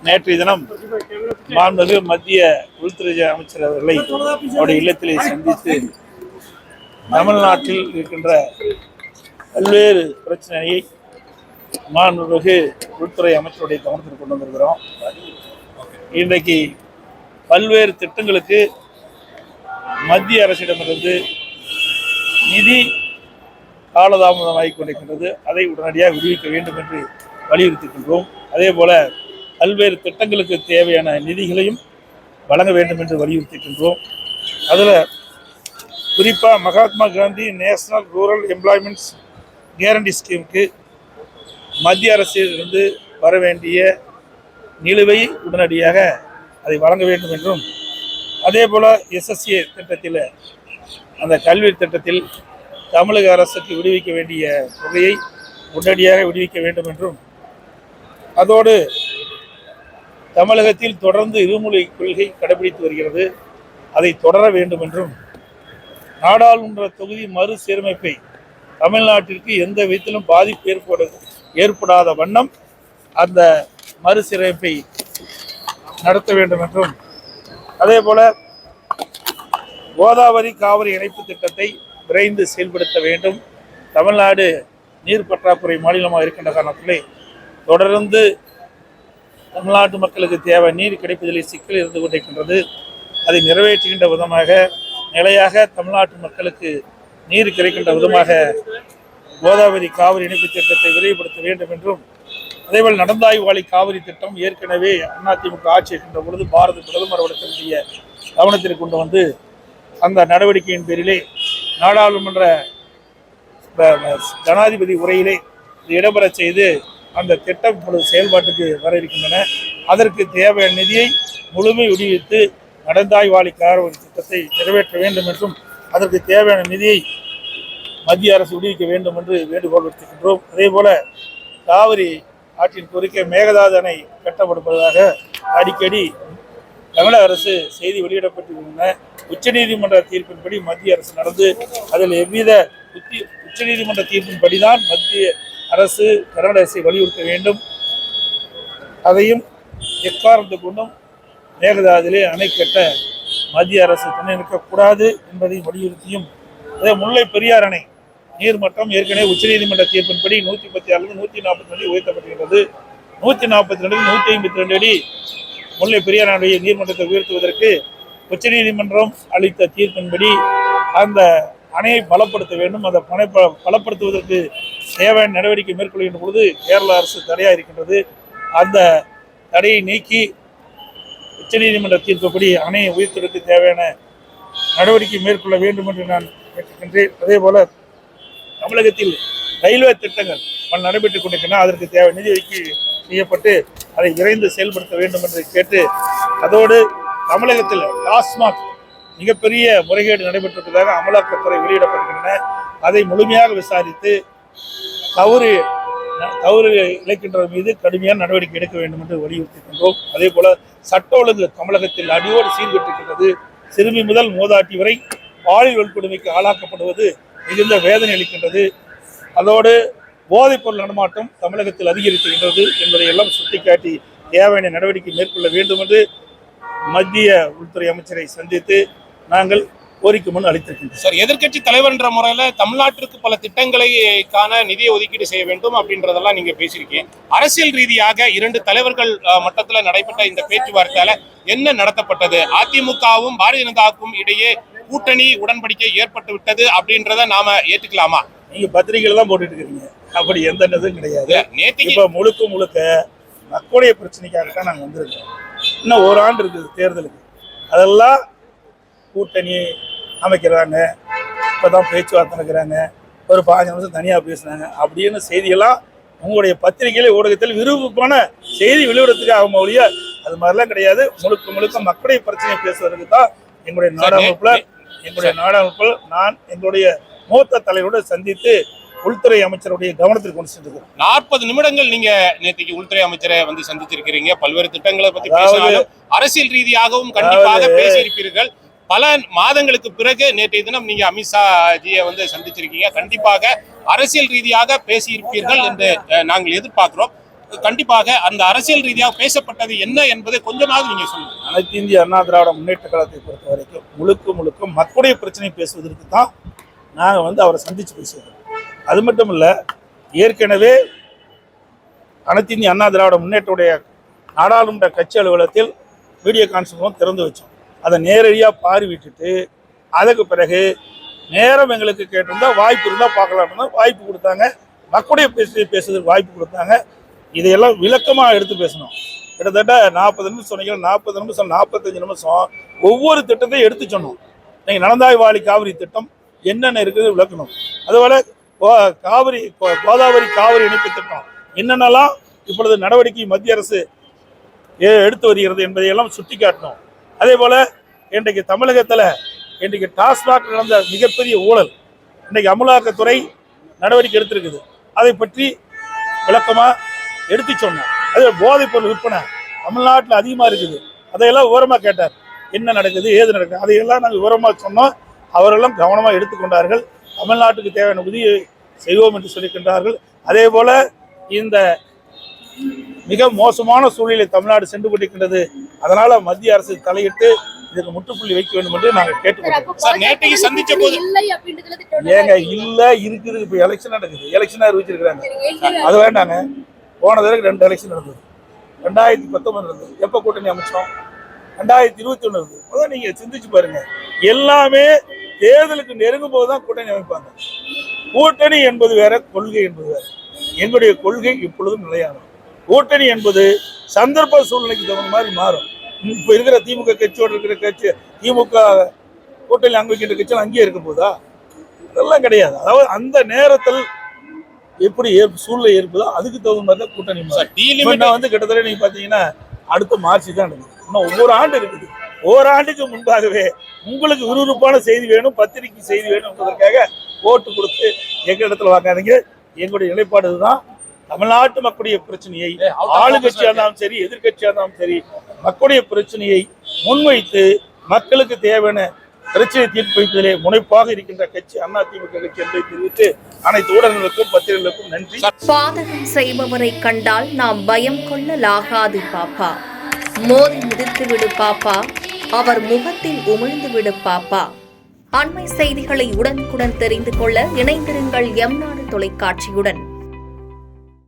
நேற்றைய தினம் மாண்புமிகு மத்திய உள்துறை அமைச்சர் அவர்களை அவருடைய இல்லத்திலே சந்தித்து தமிழ்நாட்டில் இருக்கின்ற பல்வேறு பிரச்சனையை மாண்புமிகு உள்துறை அமைச்சருடைய கவனத்தில் கொண்டு வந்திருக்கிறோம். இன்றைக்கு பல்வேறு திட்டங்களுக்கு மத்திய அரசிடமிருந்து நிதி காலதாமதமாகிக் கொண்டிருக்கின்றது. அதை உடனடியாக விடுவிக்க வேண்டும் என்று வலியுறுத்துகின்றோம். அதே போல பல்வேறு திட்டங்களுக்கு தேவையான நிதிகளையும் வழங்க வேண்டும் என்று வலியுறுத்துகின்றோம். அதில் குறிப்பாக Mahatma Gandhi national rural employments guarantee ஸ்கீமுக்கு மத்திய அரசிலிருந்து வர வேண்டிய நிலுவை உடனடியாக அதை வழங்க வேண்டும் என்றும், அதே போல் எஸ்எஸ்ஏ திட்டத்தில் அந்த கல்வி திட்டத்தில் தமிழக அரசுக்கு விடுவிக்க வேண்டிய தொகையை உடனடியாக விடுவிக்க வேண்டும் என்றும், அதோடு தமிழகத்தில் தொடர்ந்து இருமொழி கொள்கை கடைபிடித்து வருகிறது, அதை தொடர வேண்டும் என்றும், நாடாளுமன்ற தொகுதி மறுசீரமைப்பை தமிழ்நாட்டிற்கு எந்த விதத்திலும் பாதிப்பு ஏற்படாத வண்ணம் அந்த மறுசீரமைப்பை நடத்த வேண்டும் என்றும், அதே போல கோதாவரி காவிரி இணைப்பு திட்டத்தை விரைந்து செயல்படுத்த வேண்டும். தமிழ்நாடு நீர் பற்றாக்குறை மாநிலமாக இருக்கின்ற காரணத்திலே தொடர்ந்து தமிழ்நாட்டு மக்களுக்கு தேவை நீர் கிடைப்பதில் சிக்கல் இருந்து கொண்டிருக்கின்றது. அதை நிறைவேற்றுகின்ற விதமாக நிலையாக தமிழ்நாட்டு மக்களுக்கு நீர் கிடைக்கின்ற விதமாக கோதாவரி காவிரி இணைப்பு திட்டத்தை விரைவுபடுத்த வேண்டும் என்றும், அதேபோல் நடந்தாய்வாளி காவிரி திட்டம் ஏற்கனவே அதிமுக ஆட்சி இருக்கின்ற பொழுது பாரத பிரதமர் அவர்களுடைய கவனத்திற்கு கொண்டு வந்து அந்த நடவடிக்கையின் பேரிலே நாடாளுமன்ற ஜனாதிபதி உரையிலே இடம்பெற செய்து அந்த திட்டம் இப்பொழுது செயல்பாட்டுக்கு வர இருக்கின்றன. அதற்கு தேவையான நிதியை முழுமை விடுவித்து நடந்தாய்வாளி காவிரி திட்டத்தை நிறைவேற்ற வேண்டும் என்றும், அதற்கு தேவையான நிதியை மத்திய அரசு விடுவிக்க வேண்டும் என்று வேண்டுகோள் விடுத்திருக்கின்றோம். அதே போல காவிரி ஆற்றின் குறுக்கே மேகதாது அணை கட்டப்படுவதாக அடிக்கடி தமிழக அரசு செய்தி வெளியிடப்பட்டிருக்கின்றன. உச்சநீதிமன்ற தீர்ப்பின்படி மத்திய அரசு நடந்து அதில் எவ்வித உச்சநீதிமன்ற தீர்ப்பின்படிதான் மத்திய அரசு கர்நாடக அரசை வலியுறுத்த வேண்டும். அதையும் எக்காரணத்தை கொண்டும் மேகதாதிலே அணை கட்ட மத்திய அரசு துணை நிற்கக்கூடாது என்பதை வலியுறுத்தியும், அதே முல்லை பெரியார் அணை நீர்மட்டம் ஏற்கனவே உச்சநீதிமன்ற தீர்ப்பின்படி 116 140 அடி உயர்த்தப்பட்டிருக்கிறது. 142 152 அடி முல்லை பெரியார் அணையை நீர்மட்டத்தை உயர்த்துவதற்கு உச்சநீதிமன்றம் அளித்த தீர்ப்பின்படி அந்த அணையை பலப்படுத்த வேண்டும். அந்த பலப்படுத்துவதற்கு தேவையான நடவடிக்கை மேற்கொள்கின்ற பொழுது கேரள அரசு தடையாக இருக்கின்றது. அந்த தடையை நீக்கி உச்சநீதிமன்ற தீர்ப்புப்படி அணையை உயர்த்துவதற்கு தேவையான நடவடிக்கை மேற்கொள்ள வேண்டும் என்று நான் கேட்டுக்கின்றேன். அதே போல தமிழகத்தில் ரயில்வே திட்டங்கள் பல நடைபெற்றுக் கொண்டிருக்கின்றன. அதற்கு தேவை நிதி ஒதுக்கீடு செய்யப்பட்டு அதை விரைந்து செயல்படுத்த வேண்டும் என்று கேட்டு, அதோடு தமிழகத்தில் டாஸ்மாக் மிகப்பெரிய முறைகேடு நடைபெற்றிருப்பதாக அமலாக்கத்துறை வெளியிடப்பட்டிருக்கின்றன. அதை முழுமையாக விசாரித்து தவறு இழைக்கின்றவர் மீது கடுமையான நடவடிக்கை எடுக்க வேண்டும் என்று வலியுறுத்துகின்றோம். அதே போல சட்ட ஒழுங்கு தமிழகத்தில் அடியோடு சீர்கெட்டிருக்கிறது. சிறுமி முதல் மூதாட்டி வரை பாலியல் வன்கொடுமைக்கு ஆளாக்கப்படுவது மிகுந்த வேதனை அளிக்கின்றது. அதோடு போதைப்பொருள் நடமாட்டம் தமிழகத்தில் அதிகரித்துகின்றது என்பதை எல்லாம் சுட்டிக்காட்டி தேவையான நடவடிக்கை மேற்கொள்ள வேண்டும் என்று மத்திய உள்துறை அமைச்சரை சந்தித்து நாங்கள் கோரிக்கை மனு அளித்திருக்கின்றோம். சார், எதிர்க்கட்சி தலைவர் என்ற முறையில தமிழ்நாட்டிற்கு பல திட்டங்களுக்கான நிதியை ஒதுக்கீடு செய்ய வேண்டும் அப்படின்றதெல்லாம் நீங்க பேசியிருக்கீங்க. அரசியல் ரீதியாக 2 தலைவர்கள் மட்டத்தில் நடைபெற்ற இந்த பேச்சுவார்த்தையால என்ன நடத்தப்பட்டது? அதிமுகவும் பாரதிய ஜனதாவுக்கும் இடையே கூட்டணி உடன்படிக்கை ஏற்பட்டு விட்டது அப்படின்றத நாம ஏற்றுக்கலாமா? நீங்க பத்திரிகைகள் தான் போட்டுட்டு இருக்கீங்க, அப்படி எந்த இதுவும் கிடையாது. இப்ப முழுக்க மக்களுடைய பிரச்சனைக்காகத்தான் நாங்கள் வந்திருக்கோம். இன்னும் ஒரு ஆண்டு இருக்குது தேர்தலுக்கு. அதெல்லாம் கூட்டணி அமைக்கிறாங்க, இப்போதான் பேச்சுவார்த்தை நடக்கிறாங்க, ஒரு 15 நிமிஷம் தனியாக பேசுனாங்க அப்படின்னு செய்தியெல்லாம் உங்களுடைய பத்திரிகையில ஊடகத்தில் விருப்பமான செய்தி வெளியிடத்துக்கு ஆகும் ஒழிய அது மாதிரிலாம் கிடையாது. முழுக்க மக்களுடைய பிரச்சனையை பேசுவதற்கு தான் எங்களுடைய நாடாளுமன்றத்தில் நான் எங்களுடைய மூத்த தலைவரோடு சந்தித்து உள்துறை அமைச்சருடைய கவனத்தில் கொண்டு சென்றிருக்கிறோம். 40 நிமிடங்கள் நீங்க நேற்றைக்கு உள்துறை அமைச்சரை வந்து சந்திச்சிருக்கிறீங்க. பல்வேறு திட்டங்களை பத்தி பேசினாலும் அரசியல் ரீதியாகவும் கண்டிப்பாக பேசியிருப்பீர்கள். பல மாதங்களுக்கு பிறகு நேற்றைய தினம் நீங்க அமித்ஷா ஜியை வந்து சந்திச்சிருக்கீங்க. கண்டிப்பாக அரசியல் ரீதியாக பேசியிருப்பீர்கள் என்று நாங்கள் எதிர்பார்க்கிறோம். கண்டிப்பாக அந்த அரசியல் ரீதியாக பேசப்பட்டது என்ன என்பதை கொஞ்சமாவது நீங்க சொல்லுங்க. அனைத்து இந்திய அண்ணா திராவிட முன்னேற்ற கழகத்தை பொறுத்த வரைக்கும் முழுக்க மக்களுடைய பிரச்சனை பேசுவதற்கு தான் நாங்கள் அவரை சந்தித்து பேசுவோம். அது மட்டும் இல்லை, ஏற்கனவே அனைத்து இந்திய அண்ணா திராவிட முன்னேற்றடைய நாடாளுமன்ற கட்சி அலுவலகத்தில் வீடியோ கான்ஃபரன்ஸ் திறந்து வச்சோம். அதை நேரடியாக பார்வையிட்டு அதுக்கு பிறகு நேரம் எங்களுக்கு கேட்டிருந்தா வாய்ப்பு இருந்தால் பார்க்கலாம்னா வாய்ப்பு கொடுத்தாங்க. மக்களுடைய பேசுறதுக்கு வாய்ப்பு கொடுத்தாங்க. இதையெல்லாம் விளக்கமாக எடுத்து பேசணும். கிட்டத்தட்ட 40 நிமிஷம் சொன்னீங்க, 40 நிமிஷம் 45 நிமிஷம் ஒவ்வொரு திட்டத்தையும் எடுத்து சொன்னோம். நீங்கள் நடந்தாய்வாளி காவிரி திட்டம் என்னென்ன இருக்குது விளக்கணும். அதுபோல் கோதாவரி காவிரி இணைப்பு திட்டம் என்னென்னலாம் இப்பொழுது நடவடிக்கை மத்திய அரசு எடுத்து வருகிறது என்பதையெல்லாம் சுட்டி காட்டணும். அதே போல் இன்றைக்கு தமிழகத்தில் இன்றைக்கு டாஸ்மாக் நடந்த மிகப்பெரிய ஊழல் இன்றைக்கு அமலாக்கத்துறை நடவடிக்கை எடுத்திருக்குது. அதை பற்றி விளக்கமாக எடுத்து சொன்னோம். அதே போதைப் பொருள் விற்பனை தமிழ்நாட்டில் அதிகமாக இருக்குது. அதையெல்லாம் விவரமாக கேட்டார், என்ன நடக்குது ஏது நடக்குது அதையெல்லாம் நாங்கள் விவரமாக சொன்னோம். அவரெல்லாம் கவனமாக எடுத்துக்கொண்டார்கள். தமிழ்நாட்டுக்கு தேவையான உதவியை செய்வோம் என்று சொல்லிக்கின்றார்கள். அதே போல் இந்த மிக மோசமான சூழ்நிலை தமிழ்நாடு சென்று கொண்டிருக்கின்றது. அதனால மத்திய அரசு தலையிட்டு இதுக்கு முற்றுப்புள்ளி வைக்க வேண்டும் என்று நாங்கள் கேட்டுக்கொண்டோம். சந்திச்ச போது ஏங்க இல்ல இருக்குது. இப்ப எலெக்ஷன் நடக்குது, எலெக்ஷன் அறிவிச்சிருக்கிறாங்க. அது வேண்டாங்க. போன தடவை 2 எலெக்ஷன் நடந்தது. 2019 நடந்தது. எப்ப கூட்டணி அமைச்சோம்? 2021 நடந்தது. அதான் நீங்க சிந்திச்சு பாருங்க. எல்லாமே தேர்தலுக்கு நெருங்கும் போதுதான் கூட்டணி அமைப்பாங்க. கூட்டணி என்பது வேற, கொள்கை என்பது வேற. எங்களுடைய கொள்கை இப்பொழுதும் நிலையானது. கூட்டணி என்பது சந்தர்ப்ப சூழ்நிலைக்கு தகுந்த மாதிரி மாறும். இப்ப இருக்கிற திமுக கட்சியோடு இருக்கிற கட்சி, திமுக கூட்டணி அங்க வைக்கின்ற கட்சியில் அங்கேயே இருக்க போதா? அதெல்லாம் கிடையாது. அதாவது அந்த நேரத்தில் எப்படி சூழ்நிலை ஏற்பதோ அதுக்கு தகுந்த மாதிரி தான் கூட்டணி கிட்டத்தட்ட நீங்க பாத்தீங்கன்னா அடுத்த மார்ச் தான் நடக்குது. இன்னும் ஒவ்வொரு ஆண்டு இருக்குது. ஓராண்டுக்கு முன்பாகவே உங்களுக்கு விறுவிறுப்பான செய்தி வேணும், பத்திரிகை செய்தி வேணும் என்பதற்காக ஓட்டு கொடுத்து எங்க இடத்துல வாங்காதீங்க. எங்களுடைய நிலைப்பாடு இதுதான். தமிழ்நாட்டு மக்களுடைய பிரச்சனையை ஆளுங்கட்சியா இருந்தாலும் சரி, எதிர்கட்சியா இருந்தாலும் சரி, மக்களுடைய பிரச்சனையை முன்வைத்து மக்களுக்கு தேவையான பிரச்சனை தீர்ப்பு வைப்பதிலே முனைப்பாக இருக்கின்ற கட்சி அதிமுக கட்சி என்பதை தெரிவித்து அனைத்து ஊடகங்களுக்கும் பத்திரிகைகளுக்கும் நன்றி. பாதகம் செய்பவரை கண்டால் நாம் பயம் கொள்ளலாகாது பாப்பா. மோதி மிதித்து விடு பாப்பா, அவர் முகத்தில் உமிழ்ந்து விடு பாப்பா. அண்மை செய்திகளை உடனுக்குடன் தெரிந்து கொள்ள இணைந்திருங்கள் எம் நாடு தொலைக்காட்சியுடன்.